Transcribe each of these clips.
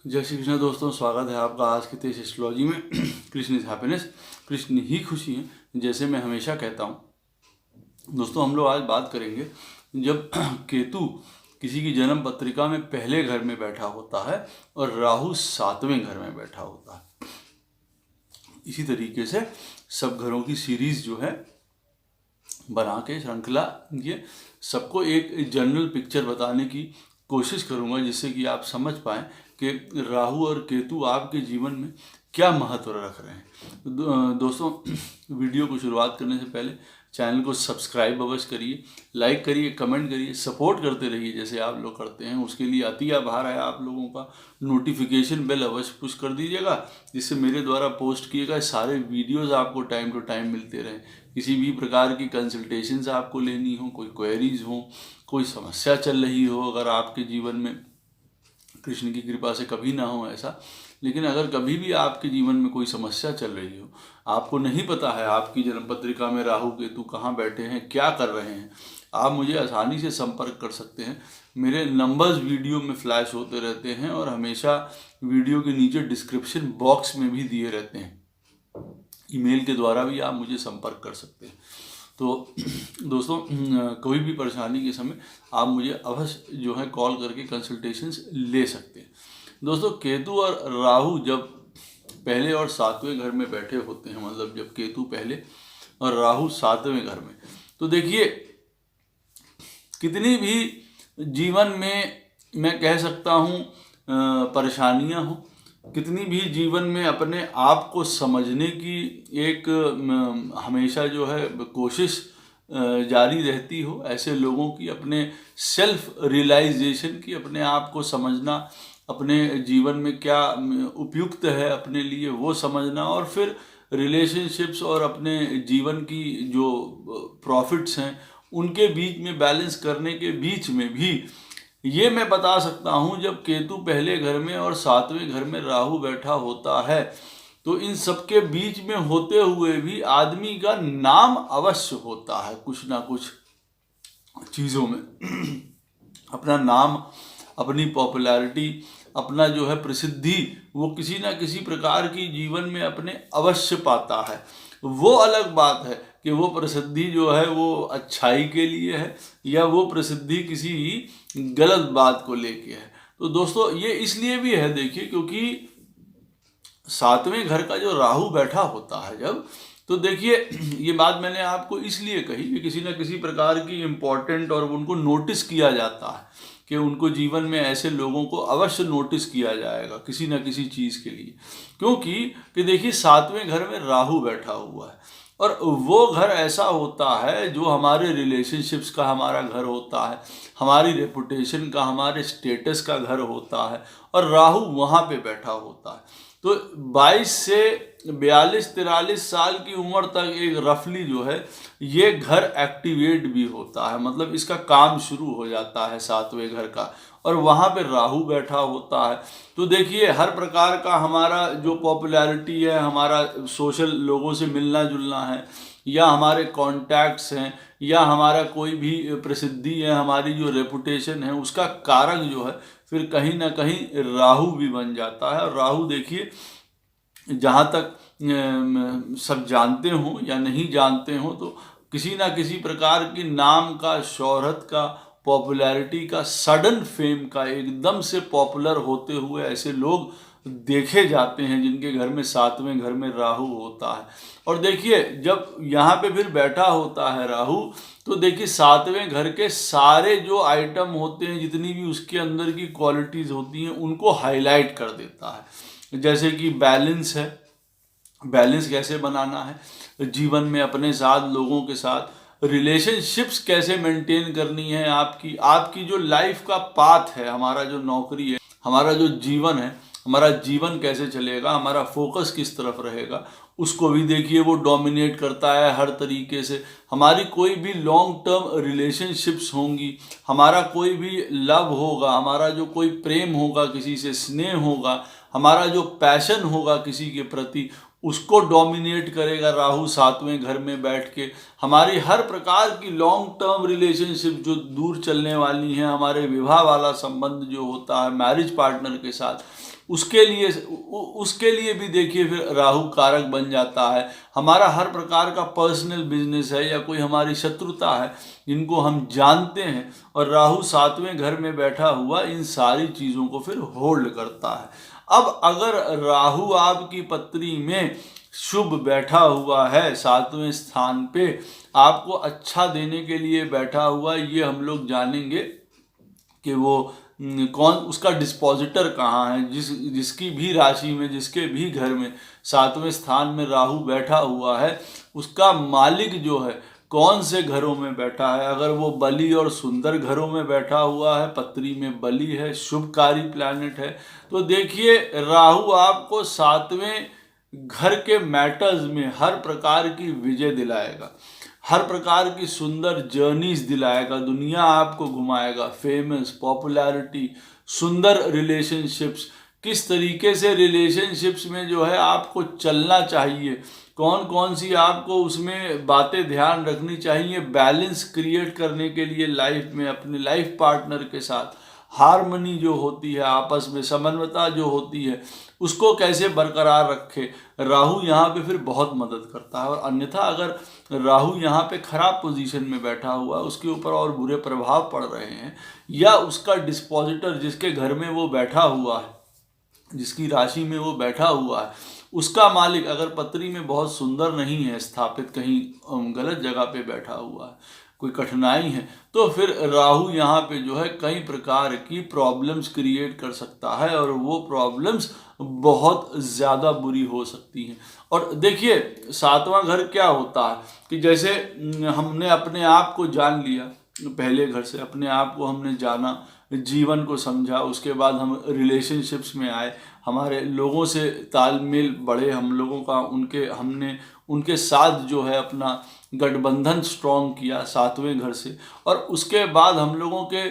जय श्री कृष्ण दोस्तों, स्वागत है आपका आज के तेज एस्ट्रोलॉजी में। कृष्ण इज हैप्पीनेस, कृष्ण ही खुशी है, जैसे मैं हमेशा कहता हूँ। दोस्तों, हम लोग आज बात करेंगे जब केतु किसी की जन्म पत्रिका में पहले घर में बैठा होता है और राहु 7वें घर में बैठा होता है। इसी तरीके से सब घरों की सीरीज जो है बना के श्रृंखला, ये सबको एक जनरल पिक्चर बताने की कोशिश करूंगा, जिससे कि आप समझ पाएँ कि राहु और केतु आपके जीवन में क्या महत्व रख रहे हैं। दोस्तों, वीडियो को शुरुआत करने से पहले चैनल को सब्सक्राइब अवश्य करिए, लाइक करिए, कमेंट करिए, सपोर्ट करते रहिए जैसे आप लोग करते हैं। उसके लिए अति आभार है आप लोगों का। नोटिफिकेशन बेल अवश्य पुश कर दीजिएगा, जिससे मेरे द्वारा पोस्ट किए गए सारे वीडियोज़ आपको टाइम टू टाइम मिलते रहें। किसी भी प्रकार की कंसल्टेशंस आपको लेनी हो, कोई क्वेरीज हो, कोई समस्या चल रही हो, अगर आपके जीवन में, कृष्ण की कृपा से कभी ना हो ऐसा, लेकिन अगर कभी भी आपके जीवन में कोई समस्या चल रही हो, आपको नहीं पता है आपकी जन्म पत्रिका में राहु केतु कहाँ बैठे हैं, क्या कर रहे हैं, आप मुझे आसानी से संपर्क कर सकते हैं। मेरे नंबर्स वीडियो में फ्लैश होते रहते हैं और हमेशा वीडियो के नीचे डिस्क्रिप्शन बॉक्स में भी दिए रहते हैं। ईमेल के द्वारा भी आप मुझे संपर्क कर सकते हैं। तो दोस्तों, कोई भी परेशानी के समय आप मुझे अवश्य जो है कॉल करके कंसल्टेशंस ले सकते हैं। दोस्तों, केतु और राहु जब पहले और 7वें घर में बैठे होते हैं, मतलब जब केतु पहले और राहु 7वें घर में, तो देखिए कितनी भी जीवन में मैं कह सकता हूँ परेशानियाँ हो, कितनी भी जीवन में अपने आप को समझने की एक हमेशा जो है कोशिश जारी रहती हो, ऐसे लोगों की अपने सेल्फ रियलाइजेशन की, अपने आप को समझना, अपने जीवन में क्या उपयुक्त है अपने लिए वो समझना, और फिर रिलेशनशिप्स और अपने जीवन की जो प्रॉफिट्स हैं उनके बीच में बैलेंस करने के बीच में भी ये मैं बता सकता हूँ, जब केतु पहले घर में और 7वें घर में राहु बैठा होता है तो इन सबके बीच में होते हुए भी आदमी का नाम अवश्य होता है कुछ ना कुछ चीज़ों में। अपना नाम, अपनी पॉपुलैरिटी, अपना जो है प्रसिद्धि, वो किसी ना किसी प्रकार की जीवन में अपने अवश्य पाता है। वो अलग बात है कि वो प्रसिद्धि जो है वो अच्छाई के लिए है या वो प्रसिद्धि किसी गलत बात को लेके है। तो दोस्तों, ये इसलिए भी है, देखिए, क्योंकि 7वें घर का जो राहु बैठा होता है जब, तो देखिए ये बात मैंने आपको इसलिए कही कि किसी न किसी प्रकार की इम्पोर्टेंट, और उनको नोटिस किया जाता है कि उनको जीवन में ऐसे लोगों को अवश्य नोटिस किया जाएगा किसी न किसी चीज़ के लिए, क्योंकि कि देखिए 7वें घर में राहु बैठा हुआ है और वो घर ऐसा होता है जो हमारे रिलेशनशिप्स का हमारा घर होता है, हमारी रेपुटेशन का, हमारे स्टेटस का घर होता है, और राहु वहाँ पे बैठा होता है। तो 22 से 42-43 साल की उम्र तक एक रफली जो है ये घर एक्टिवेट भी होता है, मतलब इसका काम शुरू हो जाता है 7वें घर का, और वहाँ पे राहु बैठा होता है। तो देखिए हर प्रकार का हमारा जो पॉपुलैरिटी है, हमारा सोशल लोगों से मिलना जुलना है, या हमारे कॉन्टैक्ट्स हैं, या हमारा कोई भी प्रसिद्धि है, हमारी जो रेपुटेशन है, उसका कारक जो है फिर कहीं ना कहीं राहु भी बन जाता है। और राहु देखिए, जहाँ तक सब जानते हों या नहीं जानते हों, तो किसी ना किसी प्रकार की नाम का, शोहरत का, पॉपुलैरिटी का, सडन फेम का, एकदम से पॉपुलर होते हुए ऐसे लोग देखे जाते हैं जिनके घर में 7वें घर में राहु होता है। और देखिए जब यहाँ पे फिर बैठा होता है राहु, तो देखिए 7वें घर के सारे जो आइटम होते हैं, जितनी भी उसके अंदर की क्वालिटीज़ होती हैं, उनको हाईलाइट कर देता है। जैसे कि बैलेंस है, बैलेंस कैसे बनाना है जीवन में, अपने साथ, लोगों के साथ रिलेशनशिप्स कैसे मेंटेन करनी है, आपकी जो लाइफ का पाथ है, हमारा जो नौकरी है, हमारा जो जीवन है, हमारा जीवन कैसे चलेगा, हमारा फोकस किस तरफ रहेगा, उसको भी देखिए वो डोमिनेट करता है हर तरीके से। हमारी कोई भी लॉन्ग टर्म रिलेशनशिप्स होंगी, हमारा कोई भी लव होगा, हमारा जो कोई प्रेम होगा, किसी से स्नेह होगा, हमारा जो पैशन होगा किसी के प्रति, उसको डोमिनेट करेगा राहु 7वें घर में बैठ के। हमारी हर प्रकार की लॉन्ग टर्म रिलेशनशिप जो दूर चलने वाली हैं, हमारे विवाह वाला संबंध जो होता है मैरिज पार्टनर के साथ, उसके लिए भी देखिए फिर राहु कारक बन जाता है। हमारा हर प्रकार का पर्सनल बिजनेस है या कोई हमारी शत्रुता है जिनको हम जानते हैं, और राहु 7वें घर में बैठा हुआ इन सारी चीज़ों को फिर होल्ड करता है। अब अगर राहु आपकी पत्री में शुभ बैठा हुआ है 7वें स्थान पे, आपको अच्छा देने के लिए बैठा हुआ, ये हम लोग जानेंगे कि वो कौन, उसका डिस्पोजिटर कहाँ है। जिसकी भी राशि में, जिसके भी घर में 7वें स्थान में राहु बैठा हुआ है, उसका मालिक जो है कौन से घरों में बैठा है। अगर वो बली और सुंदर घरों में बैठा हुआ है, पत्री में बली है, शुभकारी प्लैनेट है, तो देखिए राहु आपको 7वें घर के मैटर्स में हर प्रकार की विजय दिलाएगा, हर प्रकार की सुंदर जर्नीज दिलाएगा, दुनिया आपको घुमाएगा, फेमस, पॉपुलैरिटी, सुंदर रिलेशनशिप्स। किस तरीके से रिलेशनशिप्स में जो है आपको चलना चाहिए, कौन कौन सी आपको उसमें बातें ध्यान रखनी चाहिए, बैलेंस क्रिएट करने के लिए लाइफ में अपने लाइफ पार्टनर के साथ हार्मनी जो होती है, आपस में समन्वयता जो होती है, उसको कैसे बरकरार रखे, राहु यहाँ पे फिर बहुत मदद करता है। और अन्यथा अगर राहु यहाँ पे खराब पोजीशन में बैठा हुआ है, उसके ऊपर और बुरे प्रभाव पड़ रहे हैं, या उसका डिस्पोजिटर जिसके घर में वो बैठा हुआ है, जिसकी राशि में वो बैठा हुआ है, उसका मालिक अगर पत्री में बहुत सुंदर नहीं है स्थापित, कहीं गलत जगह पे बैठा हुआ है, कोई कठिनाई है, तो फिर राहु यहाँ पे जो है कई प्रकार की प्रॉब्लम्स क्रिएट कर सकता है, और वो प्रॉब्लम्स बहुत ज़्यादा बुरी हो सकती हैं। और देखिए 7वां घर क्या होता है कि जैसे हमने अपने आप को जान लिया, पहले घर से अपने आप को हमने जाना, जीवन को समझा, उसके बाद हम रिलेशनशिप्स में आए, हमारे लोगों से तालमेल बढ़े, हम लोगों का हमने उनके साथ जो है अपना गठबंधन स्ट्रॉन्ग किया 7वें घर से। और उसके बाद हम लोगों के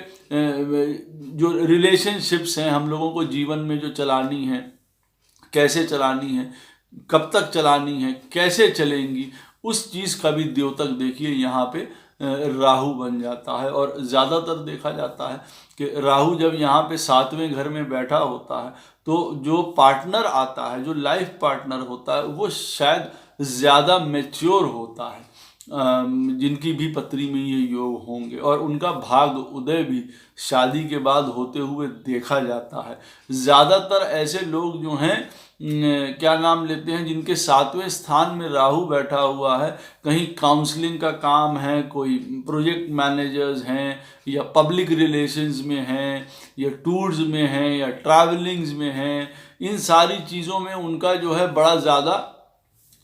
जो रिलेशनशिप्स हैं, हम लोगों को जीवन में जो चलानी है, कैसे चलानी है, कब तक चलानी है, कैसे चलेंगी, उस चीज़ का भी द्योतक देखिए यहाँ पे राहु बन जाता है। और ज़्यादातर देखा जाता है कि राहु जब यहाँ पे 7वें घर में बैठा होता है, तो जो पार्टनर आता है, जो लाइफ पार्टनर होता है, वो शायद ज़्यादा मैच्योर होता है, जिनकी भी पत्री में ये योग होंगे, और उनका भाग उदय भी शादी के बाद होते हुए देखा जाता है। ज़्यादातर ऐसे लोग जो हैं क्या नाम लेते हैं, जिनके 7वें स्थान में राहु बैठा हुआ है, कहीं काउंसलिंग का काम है, कोई प्रोजेक्ट मैनेजर्स हैं, या पब्लिक रिलेशंस में हैं, या टूर्स में हैं, या ट्रैवलिंग्स में हैं, इन सारी चीज़ों में उनका जो है बड़ा ज़्यादा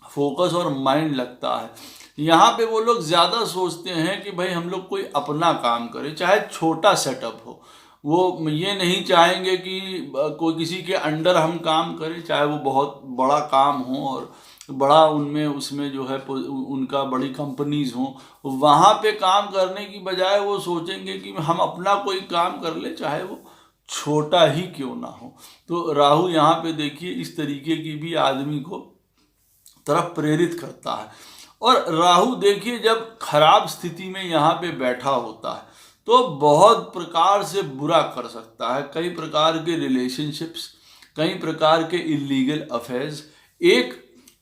फोकस और माइंड लगता है। यहाँ पे वो लोग ज़्यादा सोचते हैं कि भाई हम लोग कोई अपना काम करें, चाहे छोटा सेटअप हो। वो ये नहीं चाहेंगे कि कोई किसी के अंडर हम काम करें, चाहे वो बहुत बड़ा काम हो और बड़ा उनमें उसमें जो है उनका बड़ी कंपनीज हों, वहाँ पे काम करने की बजाय वो सोचेंगे कि हम अपना कोई काम कर ले, चाहे वो छोटा ही क्यों ना हो। तो राहु यहाँ पे देखिए इस तरीके की भी आदमी को तरफ प्रेरित करता है। और राहु देखिए जब खराब स्थिति में यहाँ पे बैठा होता है तो बहुत प्रकार से बुरा कर सकता है, कई प्रकार के रिलेशनशिप्स, कई प्रकार के इलीगल अफेयर्स, एक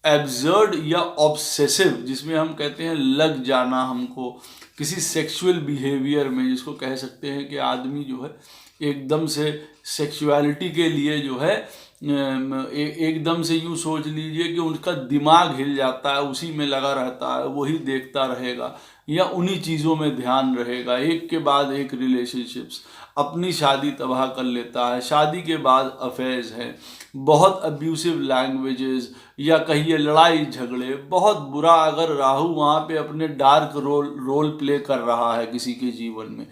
एब्सर्ड या ऑब्सेसिव, जिसमें हम कहते हैं लग जाना हमको किसी सेक्सुअल बिहेवियर में, जिसको कह सकते हैं कि आदमी जो है एकदम से सेक्सुअलिटी के लिए जो है एकदम से यूँ सोच लीजिए कि उनका दिमाग हिल जाता है, उसी में लगा रहता है, वही देखता रहेगा या उन्हीं चीज़ों में ध्यान रहेगा, एक के बाद एक रिलेशनशिप्स, अपनी शादी तबाह कर लेता है, शादी के बाद अफेयर्स हैं, बहुत अब्यूसिव लैंग्वेजेस या कहिए लड़ाई झगड़े, बहुत बुरा। अगर राहु वहाँ पे अपने डार्क रोल प्ले कर रहा है किसी के जीवन में,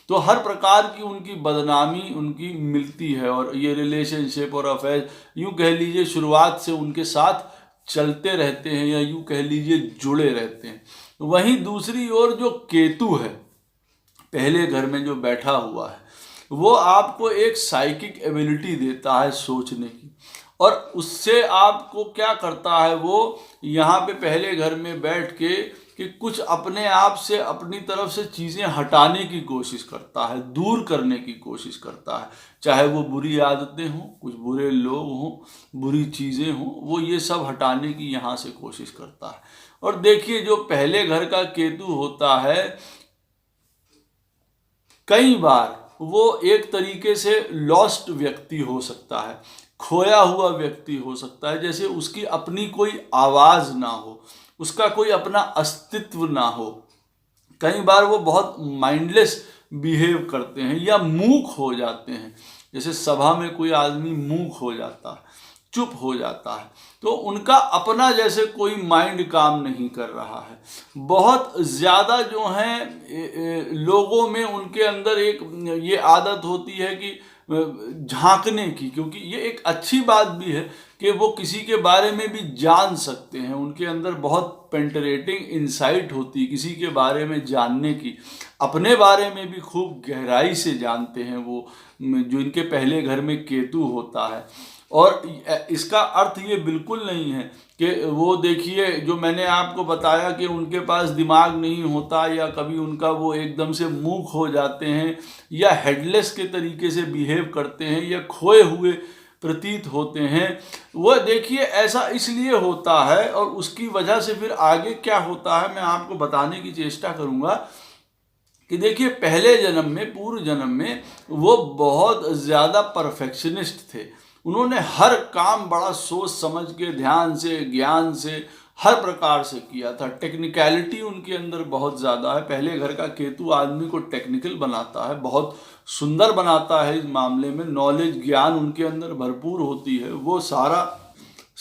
तो हर प्रकार की उनकी बदनामी उनकी मिलती है। और ये रिलेशनशिप और अफेयर यूँ कह लीजिए शुरुआत से उनके साथ चलते रहते हैं या यूँ कह लीजिए जुड़े रहते हैं। वहीं दूसरी ओर जो केतु है पहले घर में जो बैठा हुआ है, वो आपको एक साइकिक एबिलिटी देता है सोचने की, और उससे आपको क्या करता है, वो यहाँ पे पहले घर में बैठ के कि कुछ अपने आप से अपनी तरफ से चीज़ें हटाने की कोशिश करता है, दूर करने की कोशिश करता है। चाहे वो बुरी आदतें हों, कुछ बुरे लोग हों, बुरी चीज़ें हों, वो ये सब हटाने की यहाँ से कोशिश करता है। और देखिए, जो पहले घर का केतु होता है, कई बार वो एक तरीके से लॉस्ट व्यक्ति हो सकता है, खोया हुआ व्यक्ति हो सकता है, जैसे उसकी अपनी कोई आवाज़ ना हो, उसका कोई अपना अस्तित्व ना हो। कई बार वो बहुत माइंडलेस बिहेव करते हैं या मूक हो जाते हैं, जैसे सभा में कोई आदमी मूक हो जाता है, चुप हो जाता है, तो उनका अपना जैसे कोई माइंड काम नहीं कर रहा है। बहुत ज़्यादा जो है लोगों में उनके अंदर एक ये आदत होती है कि झांकने की, क्योंकि ये एक अच्छी बात भी है कि वो किसी के बारे में भी जान सकते हैं। उनके अंदर बहुत पेंटरेटिंग इंसाइट होती है किसी के बारे में जानने की, अपने बारे में भी खूब गहराई से जानते हैं वो, जो इनके पहले घर में केतु होता है। और इसका अर्थ ये बिल्कुल नहीं है कि वो, देखिए जो मैंने आपको बताया कि उनके पास दिमाग नहीं होता या कभी उनका वो एकदम से मूक हो जाते हैं या हेडलेस के तरीके से बिहेव करते हैं या खोए हुए प्रतीत होते हैं। वो देखिए ऐसा इसलिए होता है, और उसकी वजह से फिर आगे क्या होता है मैं आपको बताने की चेष्टा करूँगा कि देखिए पहले जन्म में, पूर्व जन्म में वो बहुत ज़्यादा परफेक्शनिस्ट थे। उन्होंने हर काम बड़ा सोच समझ के, ध्यान से, ज्ञान से, हर प्रकार से किया था। टेक्निकलिटी उनके अंदर बहुत ज़्यादा है। पहले घर का केतु आदमी को टेक्निकल बनाता है, बहुत सुंदर बनाता है। इस मामले में नॉलेज, ज्ञान उनके अंदर भरपूर होती है। वो सारा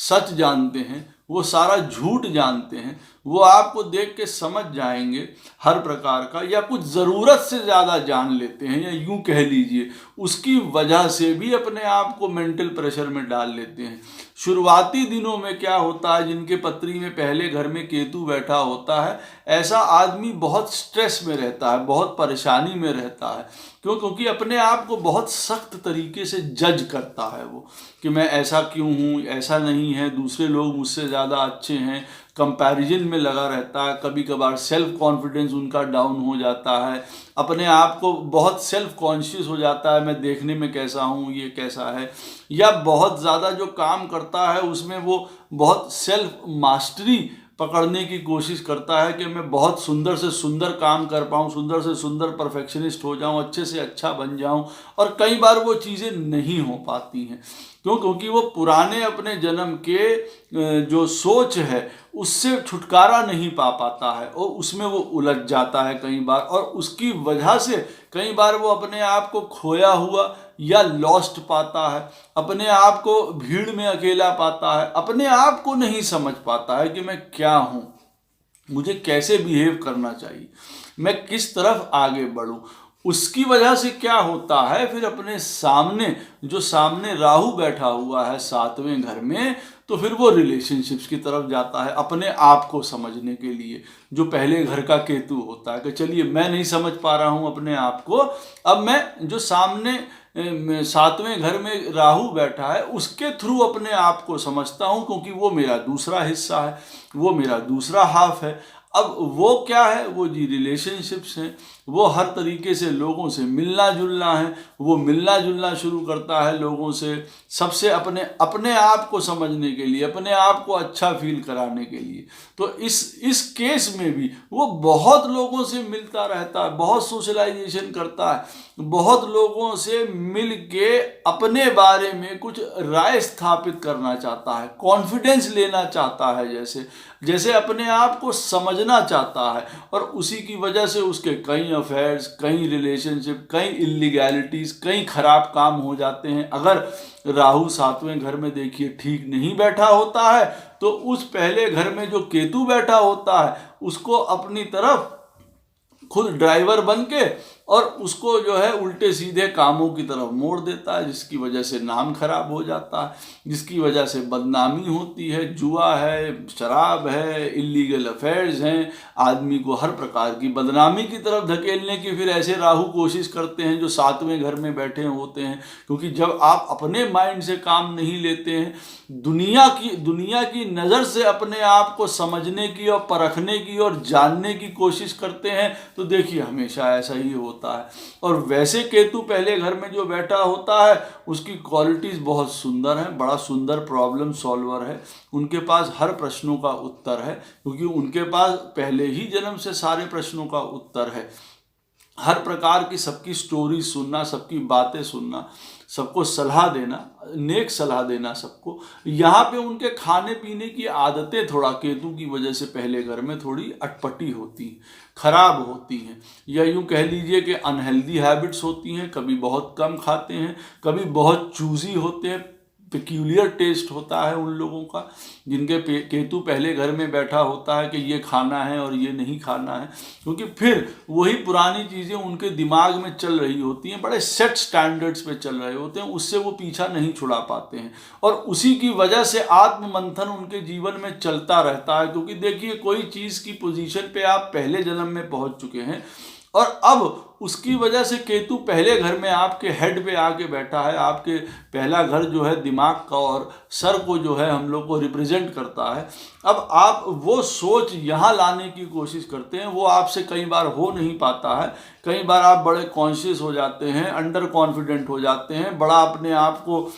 सच जानते हैं, वो सारा झूठ जानते हैं। वो आपको देख के समझ जाएंगे हर प्रकार का, या कुछ ज़रूरत से ज़्यादा जान लेते हैं, या यूं कह लीजिए उसकी वजह से भी अपने आप को मेंटल प्रेशर में डाल लेते हैं। शुरुआती दिनों में क्या होता है, जिनके पत्री में पहले घर में केतु बैठा होता है, ऐसा आदमी बहुत स्ट्रेस में रहता है, बहुत परेशानी में रहता है। क्यों? क्योंकि अपने आप को बहुत सख्त तरीके से जज करता है वो, कि मैं ऐसा क्यों हूँ, ऐसा नहीं है, दूसरे लोग मुझसे ज़्यादा अच्छे हैं, कंपैरिजन में लगा रहता है। कभी कभार सेल्फ कॉन्फिडेंस उनका डाउन हो जाता है, अपने आप को बहुत सेल्फ कॉन्शियस हो जाता है, मैं देखने में कैसा हूँ, ये कैसा है। या बहुत ज़्यादा जो काम करता है उसमें वो बहुत सेल्फ मास्टरी पकड़ने की कोशिश करता है कि मैं बहुत सुंदर से सुंदर काम कर पाऊँ, सुंदर से सुंदर परफेक्शनिस्ट हो जाऊँ, अच्छे से अच्छा बन जाऊँ। और कई बार वो चीज़ें नहीं हो पाती हैं। क्यों? क्योंकि वो पुराने अपने जन्म के जो सोच है उससे छुटकारा नहीं पा पाता है, और उसमें वो उलझ जाता है कई बार, और उसकी वजह से कई बार वो अपने आप को खोया हुआ या लॉस्ट पाता है, अपने आप को भीड़ में अकेला पाता है, अपने आप को नहीं समझ पाता है कि मैं क्या हूँ, मुझे कैसे बिहेव करना चाहिए, मैं किस तरफ आगे बढ़ूँ। उसकी वजह से क्या होता है, फिर अपने सामने जो सामने राहु बैठा हुआ है 7वें घर में, तो फिर वो रिलेशनशिप्स की तरफ जाता है अपने आप को समझने के लिए। जो पहले घर का केतु होता है कि चलिए मैं नहीं समझ पा रहा हूँ अपने आप को, अब मैं जो सामने 7वें घर में राहु बैठा है उसके थ्रू अपने आप को समझता हूँ, क्योंकि वो मेरा दूसरा हिस्सा है, वो मेरा दूसरा हाफ है। अब वो क्या है, वो जी रिलेशनशिप्स हैं, वो हर तरीके से लोगों से मिलना जुलना है, वो मिलना जुलना शुरू करता है लोगों से, सबसे अपने आप को समझने के लिए, अपने आप को अच्छा फील कराने के लिए। तो इस केस में भी वो बहुत लोगों से मिलता रहता है, बहुत सोशलाइजेशन करता है, बहुत लोगों से मिल के अपने बारे में कुछ राय स्थापित करना चाहता है, कॉन्फिडेंस लेना चाहता है, जैसे अपने आप को समझना चाहता है। और उसी की वजह से उसके कई अफेयर्स, कई रिलेशनशिप, कई इलीगैलिटीज़, कई खराब काम हो जाते हैं। अगर राहु 7वें घर में देखिए ठीक नहीं बैठा होता है, तो उस पहले घर में जो केतु बैठा होता है उसको अपनी तरफ खुद ड्राइवर बन के और उसको जो है उल्टे सीधे कामों की तरफ मोड़ देता है, जिसकी वजह से नाम खराब हो जाता है, जिसकी वजह से बदनामी होती है। जुआ है, शराब है, इलीगल अफेयर्स हैं, आदमी को हर प्रकार की बदनामी की तरफ धकेलने की फिर ऐसे राहु कोशिश करते हैं जो सातवें घर में बैठे होते हैं। क्योंकि जब आप अपने माइंड से काम नहीं लेते हैं, दुनिया की नज़र से अपने आप को समझने की और परखने की और जानने की कोशिश करते हैं, तो देखिए हमेशा ऐसा ही होता है। और वैसे केतु पहले घर में जो बैठा होता है उसकी क्वालिटीज़ बहुत सुंदर हैं, बड़ा सुंदर प्रॉब्लम सॉल्वर है, उनके पास हर प्रश्नों का उत्तर है, क्योंकि उनके पास पहले ही जन्म से सारे प्रश्नों का उत्तर है। हर प्रकार की सबकी स्टोरी सुनना, सबकी बातें सुनना, सबको सलाह देना, नेक सलाह देना सबको। यहाँ पे उनके खाने पीने की आदतें थोड़ा केतु की वजह से पहले घर में थोड़ी अटपटी होती हैं, खराब होती हैं, या यूँ कह लीजिए कि अनहेल्दी हैबिट्स होती हैं। कभी बहुत कम खाते हैं, कभी बहुत चूजी होते हैं, पिक्यूलियर टेस्ट होता है उन लोगों का जिनके केतु पहले घर में बैठा होता है कि ये खाना है और ये नहीं खाना है, क्योंकि फिर वही पुरानी चीज़ें उनके दिमाग में चल रही होती हैं, बड़े सेट स्टैंडर्ड्स पे चल रहे होते हैं, उससे वो पीछा नहीं छुड़ा पाते हैं और उसी की वजह से आत्म मंथन उनके जीवन में चलता रहता है। क्योंकि देखिए कोई चीज़ की पोजीशन पे आप पहले जन्म में पहुंच चुके हैं और अब उसकी वजह से केतु पहले घर में आपके हेड पे आके बैठा है। आपके पहला घर जो है दिमाग का और सर को जो है हम लोग को रिप्रेजेंट करता है। अब आप वो सोच यहाँ लाने की कोशिश करते हैं, वो आपसे कई बार हो नहीं पाता है। कई बार आप बड़े कॉन्शियस हो जाते हैं, अंडर कॉन्फिडेंट हो जाते हैं, बड़ा अपने आप को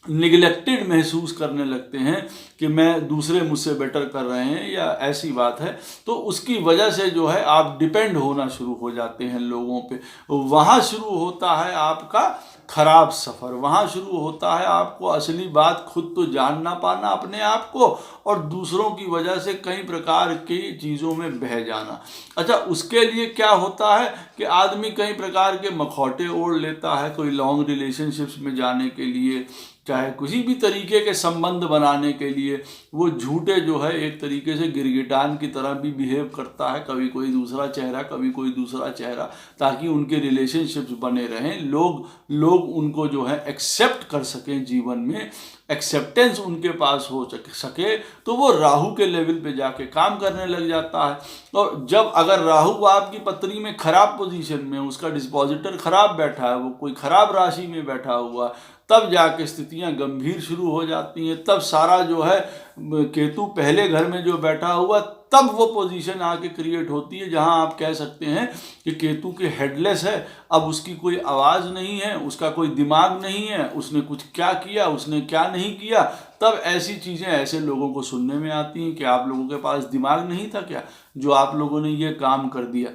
निगलेक्टेड महसूस करने लगते हैं कि मैं दूसरे मुझसे बेटर कर रहे हैं या ऐसी बात है। तो उसकी वजह से जो है आप डिपेंड होना शुरू हो जाते हैं लोगों पे। वहाँ शुरू होता है आपका खराब सफ़र, वहाँ शुरू होता है आपको असली बात खुद तो जान ना पाना अपने आप को और दूसरों की वजह से कई प्रकार की चीज़ों में बह जाना। अच्छा, उसके लिए क्या होता है कि आदमी कई प्रकार के मखौटे ओढ़ लेता है, कोई लॉन्ग रिलेशनशिप्स में जाने के लिए, चाहे किसी भी तरीके के संबंध बनाने के लिए वो झूठे जो है एक तरीके से गिरगिटान की तरह भी बिहेव करता है, कभी कोई दूसरा चेहरा कभी कोई दूसरा चेहरा, ताकि उनके रिलेशनशिप्स बने रहें, लोग उनको जो है एक्सेप्ट कर सकें, जीवन में एक्सेप्टेंस उनके पास हो सके। तो वो राहु के लेवल पे जाके काम करने लग जाता है। और जब अगर राहु आपकी पत्नी में खराब पोजीशन में, उसका डिस्पोजिटर खराब बैठा है, वो कोई खराब राशि में बैठा हुआ, तब जाके स्थितियां गंभीर शुरू हो जाती हैं। तब सारा जो है केतु पहले घर में जो बैठा हुआ, तब वो पोजीशन आके क्रिएट होती है जहां आप कह सकते हैं कि केतु के हेडलेस है, अब उसकी कोई आवाज़ नहीं है, उसका कोई दिमाग नहीं है, उसने कुछ क्या किया, उसने क्या नहीं किया। तब ऐसी चीज़ें ऐसे लोगों को सुनने में आती हैं कि आप लोगों के पास दिमाग नहीं था क्या, जो आप लोगों ने ये काम कर दिया।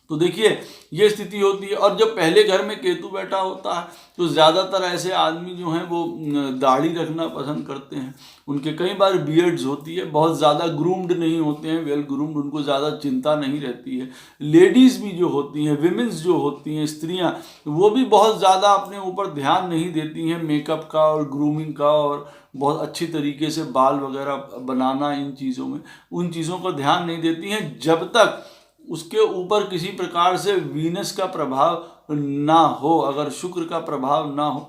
तो देखिए ये स्थिति होती है। और जब पहले घर में केतु बैठा होता है तो ज़्यादातर ऐसे आदमी जो हैं वो दाढ़ी रखना पसंद करते हैं, उनके कई बार बियर्ड्स होती है, बहुत ज़्यादा ग्रूम्ड नहीं होते हैं, वेल ग्रूम्ड, उनको ज़्यादा चिंता नहीं रहती है। लेडीज़ भी जो होती हैं, विमेंस जो होती हैं, स्त्रियां, वो भी बहुत ज़्यादा अपने ऊपर ध्यान नहीं देती हैं मेकअप का और ग्रूमिंग का, और बहुत अच्छी तरीके से बाल वगैरह बनाना, इन चीज़ों में उन चीज़ों का ध्यान नहीं देती हैं जब तक उसके ऊपर किसी प्रकार से वीनस का प्रभाव ना हो। अगर शुक्र का प्रभाव ना हो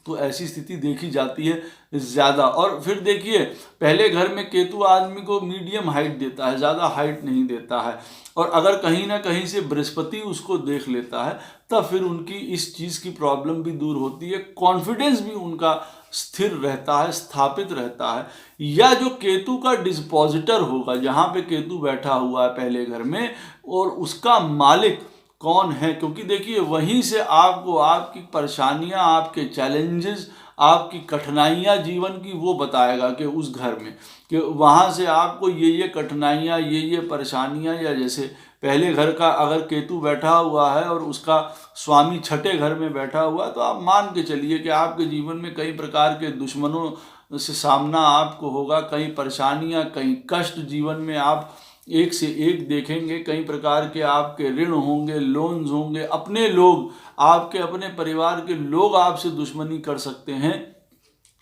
तो ऐसी स्थिति देखी जाती है ज़्यादा। और फिर देखिए पहले घर में केतु आदमी को मीडियम हाइट देता है, ज़्यादा हाइट नहीं देता है। और अगर कहीं ना कहीं से बृहस्पति उसको देख लेता है तब फिर उनकी इस चीज़ की प्रॉब्लम भी दूर होती है, कॉन्फिडेंस भी उनका स्थिर रहता है, स्थापित रहता है। या जो केतु का डिस्पोजिटर होगा, जहाँ पे केतु बैठा हुआ है पहले घर में, और उसका मालिक कौन है, क्योंकि देखिए वहीं से आपको आपकी परेशानियां, आपके चैलेंजेस, आपकी कठिनाइयां जीवन की वो बताएगा कि उस घर में, कि वहाँ से आपको ये कठिनाइयां, ये परेशानियां, या जैसे पहले घर का अगर केतु बैठा हुआ है और उसका स्वामी छठे घर में बैठा हुआ है, तो आप मान के चलिए कि आपके जीवन में कई प्रकार के दुश्मनों से सामना आपको होगा, कई परेशानियां, कई कष्ट जीवन में आप एक से एक देखेंगे, कई प्रकार के आपके ऋण होंगे, लोन्स होंगे, अपने लोग, आपके अपने परिवार के लोग आपसे दुश्मनी कर सकते हैं।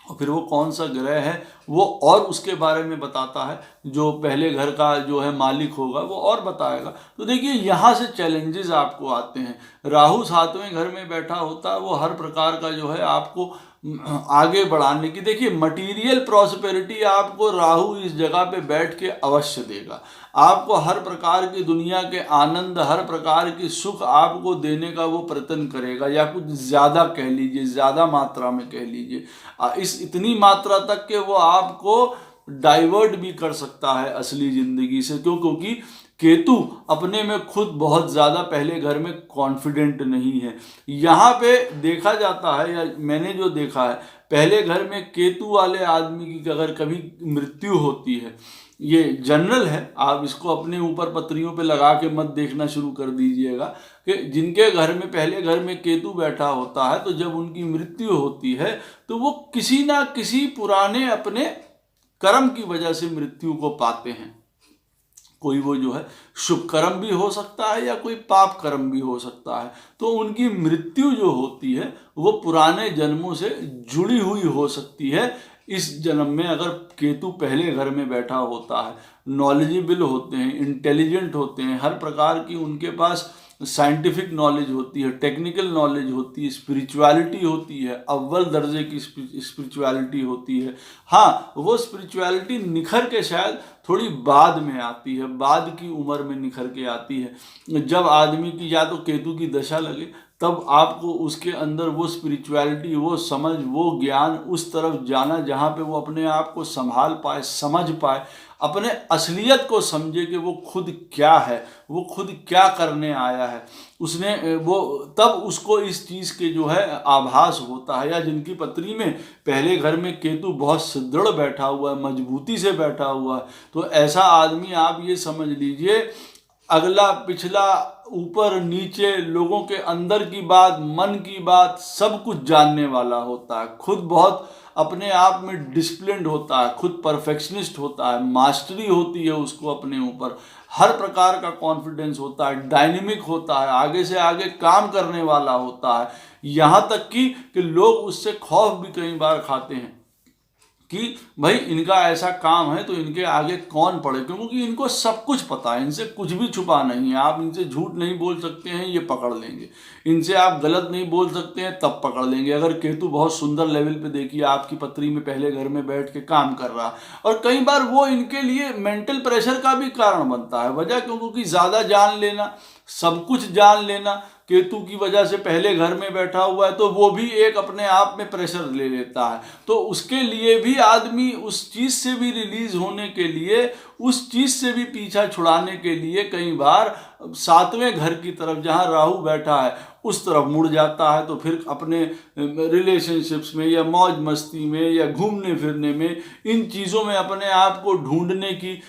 और फिर वो कौन सा ग्रह है वो और उसके बारे में बताता है, जो पहले घर का जो है मालिक होगा वो और बताएगा। तो देखिए यहाँ से चैलेंजेस आपको आते हैं। राहु 7वें घर में बैठा होता है, वो हर प्रकार का जो है आपको आगे बढ़ाने की, देखिए मटेरियल प्रॉस्पेरिटी आपको राहु इस जगह पे बैठ के अवश्य देगा। आपको हर प्रकार की दुनिया के आनंद, हर प्रकार की सुख आपको देने का वो प्रयत्न करेगा, या कुछ ज़्यादा कह लीजिए, ज़्यादा मात्रा में कह लीजिए, इस इतनी मात्रा तक के वो आपको डाइवर्ट भी कर सकता है असली ज़िंदगी से। क्यों? क्योंकि केतु अपने में खुद बहुत ज़्यादा पहले घर में कॉन्फिडेंट नहीं है। यहाँ पे देखा जाता है, या मैंने जो देखा है, पहले घर में केतु वाले आदमी की अगर कभी मृत्यु होती है, ये जनरल है, आप इसको अपने ऊपर पत्रियों पे लगा के मत देखना शुरू कर दीजिएगा, कि जिनके घर में पहले घर में केतु बैठा होता है, तो जब उनकी मृत्यु होती है तो वो किसी ना किसी पुराने अपने कर्म की वजह से मृत्यु को पाते हैं। कोई वो जो है शुभ कर्म भी हो सकता है, या कोई पाप कर्म भी हो सकता है। तो उनकी मृत्यु जो होती है वो पुराने जन्मों से जुड़ी हुई हो सकती है। इस जन्म में अगर केतु पहले घर में बैठा होता है, नॉलेजेबल होते हैं, इंटेलिजेंट होते हैं, हर प्रकार की उनके पास साइंटिफिक नॉलेज होती है, टेक्निकल नॉलेज होती है, स्पिरिचुअलिटी होती है, अव्वल दर्जे की स्पिरिचुअलिटी होती है। हाँ, वो स्पिरिचुअलिटी निखर के शायद थोड़ी बाद में आती है, बाद की उम्र में निखर के आती है, जब आदमी की या तो केतु की दशा लगे, तब आपको उसके अंदर वो स्पिरिचुअलिटी, वो समझ, वो ज्ञान उस तरफ जाना जहाँ पे वो अपने आप को संभाल पाए, समझ पाए, अपने असलियत को समझे कि वो खुद क्या है, वो खुद क्या करने आया है, उसने वो, तब उसको इस चीज़ के जो है आभास होता है। या जिनकी पत्री में पहले घर में केतु बहुत सुदृढ़ बैठा हुआ है, मजबूती से बैठा हुआ है, तो ऐसा आदमी आप ये समझ लीजिए, अगला पिछला ऊपर नीचे लोगों के अंदर की बात, मन की बात, सब कुछ जानने वाला होता है। खुद बहुत अपने आप में डिसिप्लिन्ड होता है, खुद परफेक्शनिस्ट होता है, मास्टरी होती है उसको अपने ऊपर, हर प्रकार का कॉन्फिडेंस होता है, डायनेमिक होता है, आगे से आगे काम करने वाला होता है। यहाँ तक कि लोग उससे खौफ भी कई बार खाते हैं कि भाई इनका ऐसा काम है तो इनके आगे कौन पड़े, क्योंकि इनको सब कुछ पता है, इनसे कुछ भी छुपा नहीं है। आप इनसे झूठ नहीं बोल सकते हैं, ये पकड़ लेंगे। इनसे आप गलत नहीं बोल सकते हैं, तब पकड़ लेंगे। अगर केतु बहुत सुंदर लेवल पे देखिए आपकी पत्री में पहले घर में बैठ के काम कर रहा, और कई बार वो इनके लिए मेंटल प्रेशर का भी कारण बनता है। वजह क्योंकि ज़्यादा जान लेना, सब कुछ जान लेना, केतु की वजह से पहले घर में बैठा हुआ है, तो वो भी एक अपने आप में प्रेशर ले लेता है। तो उसके लिए भी आदमी उस चीज़ से भी रिलीज होने के लिए, उस चीज़ से भी पीछा छुड़ाने के लिए कई बार 7वें घर की तरफ जहाँ राहु बैठा है उस तरफ मुड़ जाता है। तो फिर अपने रिलेशनशिप्स में, या मौज मस्ती में, या घूमने फिरने में, इन चीज़ों में अपने आप को ढूंढने की,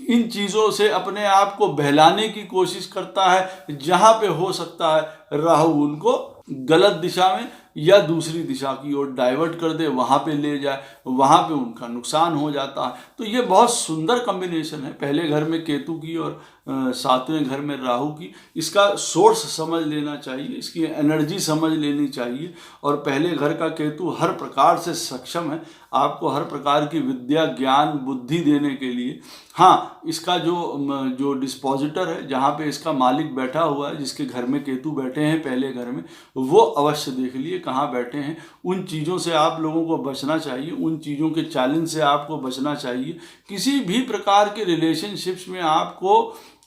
इन चीज़ों से अपने आप को बहलाने की कोशिश करता है, जहाँ पे हो सकता है राहु उनको गलत दिशा में या दूसरी दिशा की ओर डाइवर्ट कर दे, वहाँ पे ले जाए, वहाँ पे उनका नुकसान हो जाता है। तो ये बहुत सुंदर कॉम्बिनेशन है, पहले घर में केतु की और 7वें घर में राहु की। इसका सोर्स समझ लेना चाहिए, इसकी एनर्जी समझ लेनी चाहिए। और पहले घर का केतु हर प्रकार से सक्षम है आपको हर प्रकार की विद्या, ज्ञान, बुद्धि देने के लिए। हाँ, इसका जो डिस्पोजिटर है, जहाँ पे इसका मालिक बैठा हुआ है, जिसके घर में केतु बैठे हैं पहले घर में, वो अवश्य देख लिए कहाँ बैठे हैं। उन चीज़ों से आप लोगों को बचना चाहिए, उन चीज़ों के चैलेंज से आपको बचना चाहिए। किसी भी प्रकार के रिलेशनशिप्स में आपको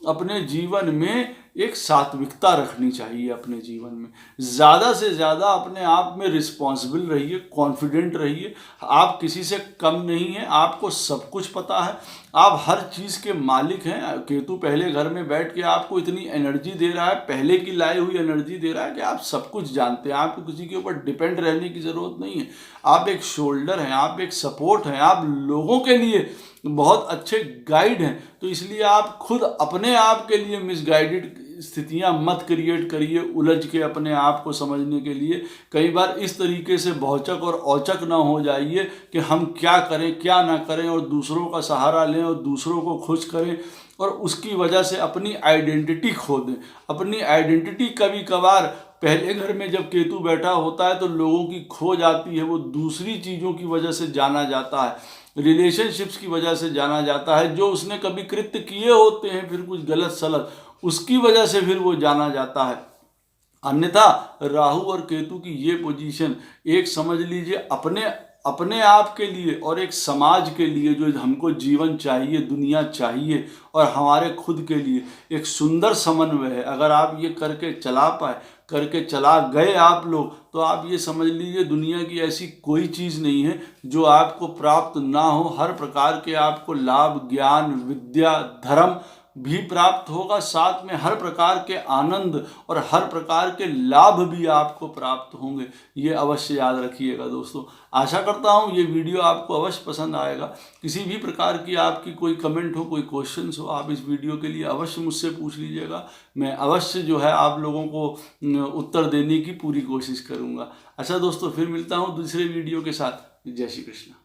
अपने जीवन में एक सात्विकता रखनी चाहिए। अपने जीवन में ज़्यादा से ज़्यादा अपने आप में रिस्पॉन्सिबल रहिए, कॉन्फिडेंट रहिए। आप किसी से कम नहीं हैं, आपको सब कुछ पता है, आप हर चीज़ के मालिक हैं। केतु पहले घर में बैठ के आपको इतनी एनर्जी दे रहा है, पहले की लाई हुई एनर्जी दे रहा है कि आप सब कुछ जानते हैं। आपको किसी के ऊपर डिपेंड रहने की ज़रूरत नहीं है। आप एक शोल्डर हैं, आप एक सपोर्ट हैं, आप लोगों के लिए बहुत अच्छे गाइड हैं। तो इसलिए आप खुद अपने आप के लिए मिसगाइडेड स्थितियां मत क्रिएट करिए, उलझ के अपने आप को समझने के लिए कई बार इस तरीके से भौचक और औचक ना हो जाइए कि हम क्या करें क्या ना करें, और दूसरों का सहारा लें और दूसरों को खुश करें, और उसकी वजह से अपनी आइडेंटिटी खो दें। अपनी आइडेंटिटी कभी कभार पहले घर में जब केतु बैठा होता है तो लोगों की खो जाती है, वो दूसरी चीज़ों की वजह से जाना जाता है। रिलेशनशिप्स की वजह से जाना जाता है। जो उसने कभी कृत्य किए होते हैं फिर कुछ गलत सलत, उसकी वजह से फिर वो जाना जाता है। अन्यथा राहु और केतु की ये पोजीशन एक समझ लीजिए अपने आप के लिए और एक समाज के लिए, जो हमको जीवन चाहिए, दुनिया चाहिए और हमारे खुद के लिए एक सुंदर समन्वय है। अगर आप ये करके चला गए आप लोग, तो आप ये समझ लीजिए दुनिया की ऐसी कोई चीज़ नहीं है जो आपको प्राप्त ना हो। हर प्रकार के आपको लाभ, ज्ञान, विद्या, धर्म भी प्राप्त होगा, साथ में हर प्रकार के आनंद और हर प्रकार के लाभ भी आपको प्राप्त होंगे। ये अवश्य याद रखिएगा दोस्तों। आशा करता हूँ ये वीडियो आपको अवश्य पसंद आएगा। किसी भी प्रकार की आपकी कोई कमेंट हो, कोई क्वेश्चंस हो, आप इस वीडियो के लिए अवश्य मुझसे पूछ लीजिएगा। मैं अवश्य जो है आप लोगों को उत्तर देने की पूरी कोशिश करूँगा। अच्छा दोस्तों, फिर मिलता हूँ दूसरे वीडियो के साथ। जय श्री कृष्ण।